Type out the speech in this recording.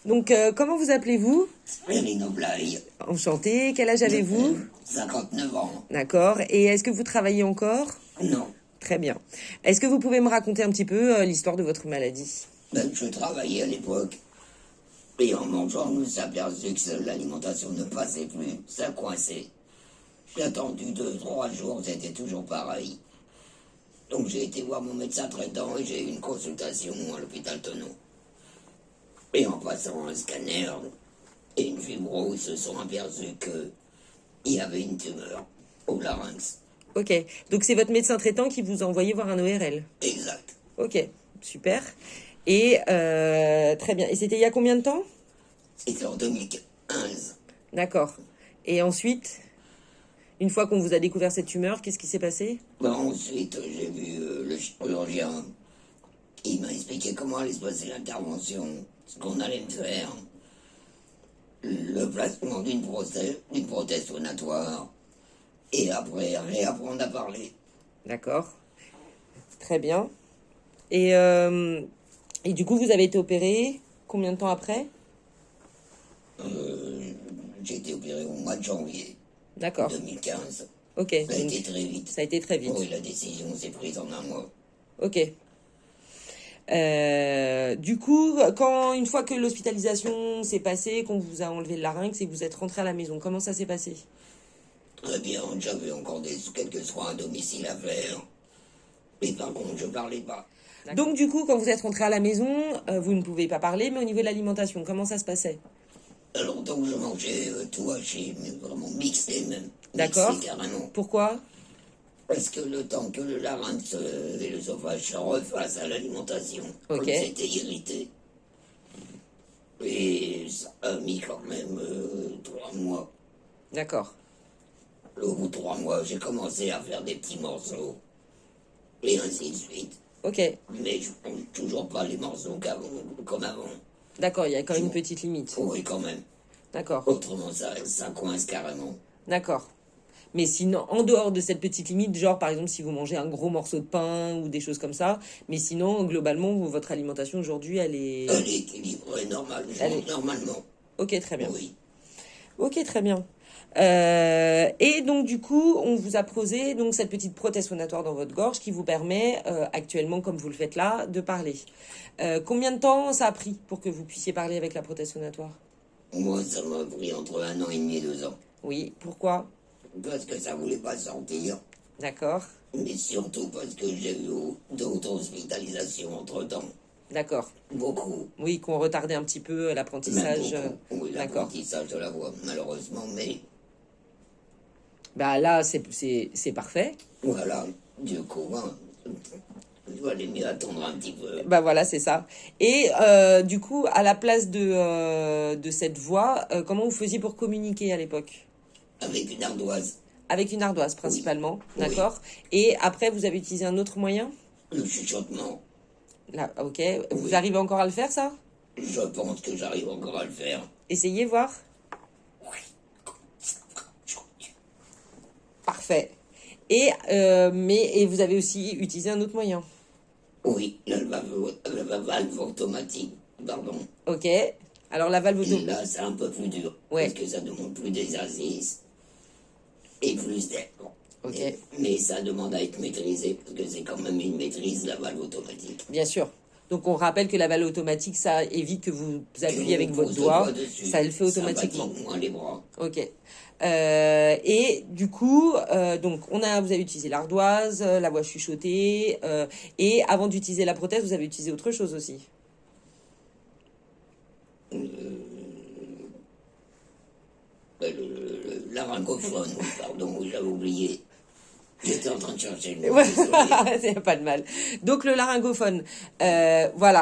Donc, comment vous appelez-vous? Rino Blaye, Enchanté. Quel âge avez-vous? 59 ans. D'accord. Et est-ce que vous travaillez encore? Non. Très bien. Est-ce que vous pouvez me raconter un petit peu l'histoire de votre maladie? Je travaillais à l'époque. Et en mangeant, je me suis aperçu que l'alimentation ne passait plus. Ça coinçait. J'ai attendu 2-3 jours, c'était toujours pareil. Donc j'ai été voir mon médecin traitant et j'ai eu une consultation à l'hôpital Tonneau. Et en passant un scanner et une fibro, ils se sont aperçus qu'il y avait une tumeur au larynx. Ok. Donc, c'est votre médecin traitant qui vous a envoyé voir un ORL? Exact. Ok. Super. Et très bien. Et c'était il y a combien de temps? C'était en 2015. D'accord. Et ensuite, une fois qu'on vous a découvert cette tumeur, qu'est-ce qui s'est passé? Ensuite, j'ai vu le chirurgien. Il m'a expliqué comment allait se passer l'intervention, ce qu'on allait me faire, le placement d'une prothèse phonatoire, et après réapprendre à parler. D'accord. Très bien. Et du coup, vous avez été opéré combien de temps après? J'ai été opéré au mois de janvier D'accord. 2015. Ok. Ça a Donc, été très vite. ça a été très vite. Oui, la décision s'est prise en un mois. Ok. Du coup, une fois que l'hospitalisation s'est passée, qu'on vous a enlevé le larynx et que vous êtes rentré à la maison, comment ça s'est passé? Très bien, j'avais encore quelques soins à domicile à faire. Mais par contre, je parlais pas. Donc du coup, quand vous êtes rentré à la maison, vous ne pouvez pas parler, mais au niveau de l'alimentation, comment ça se passait? Alors donc je mangeais tout haché, mais vraiment mixé même. D'accord. Mixé carrément. Pourquoi? Parce que le temps que le larynx et l'œsophage se refassent à l'alimentation, Ok. c'était irrité. Et ça a mis quand même 3 mois. D'accord. Au bout de 3 mois, j'ai commencé à faire des petits morceaux. Et ainsi de suite. Ok. Mais je ne mange toujours pas les morceaux comme avant. D'accord, il y a quand même une petite limite. Oui, quand même. D'accord. Autrement, ça coince carrément. D'accord. Mais sinon, en dehors de cette petite limite, genre par exemple si vous mangez un gros morceau de pain ou des choses comme ça, mais sinon, globalement, votre alimentation aujourd'hui, elle est... Elle est équilibrée, normalement. Ok, très bien. Oui. Ok, très bien. Et donc du coup, on vous a posé donc cette petite prothèse phonatoire dans votre gorge qui vous permet actuellement, comme vous le faites là, de parler. Combien de temps ça a pris pour que vous puissiez parler avec la prothèse phonatoire? Moi, ça m'a pris entre 1 an et demi et 2 ans. Oui, pourquoi? Parce que ça voulait pas sortir. D'accord. Mais surtout parce que j'ai eu d'autres hospitalisations entre-temps. D'accord. Beaucoup. Oui, qu'on retardait un petit peu l'apprentissage. Oui, D'accord. l'apprentissage de la voix, malheureusement, mais Bah là, c'est parfait. voilà, du coup, il valait mieux attendre un petit peu. Bah voilà, c'est ça. Et du coup, à la place de cette voix, comment vous faisiez pour communiquer à l'époque? Avec une ardoise, Avec une ardoise principalement, Oui. d'accord. Et après, vous avez utilisé un autre moyen? le chuchotement, Là, ok. Vous Oui. arrivez encore à le faire, ça? je pense que j'arrive encore à le faire. Essayez voir. Parfait. Et vous avez aussi utilisé un autre moyen. Oui, la valve automatique, pardon. Ok. Alors la valve Et auto. là, c'est un peu plus dur, Ouais. parce que ça demande plus d'exercice et plus d'air. Ok. Mais ça demande à être maîtrisé, parce que c'est quand même une maîtrise, la valve automatique. Bien sûr. Donc on rappelle que la valve automatique, ça évite que vous appuyez Et on avec pose votre le doigt. dessus, Ça le fait automatiquement. Ça fatigue moins les bras. Ok. Et du coup, donc vous avez utilisé l'ardoise, la voix chuchotée, et avant d'utiliser la prothèse, vous avez utilisé autre chose aussi. Laryngophone, oui, pardon, oui, j'avais oublié. J'étais en train de chercher le mot. Ouais, c'est pas de mal. Donc le laryngophone, voilà.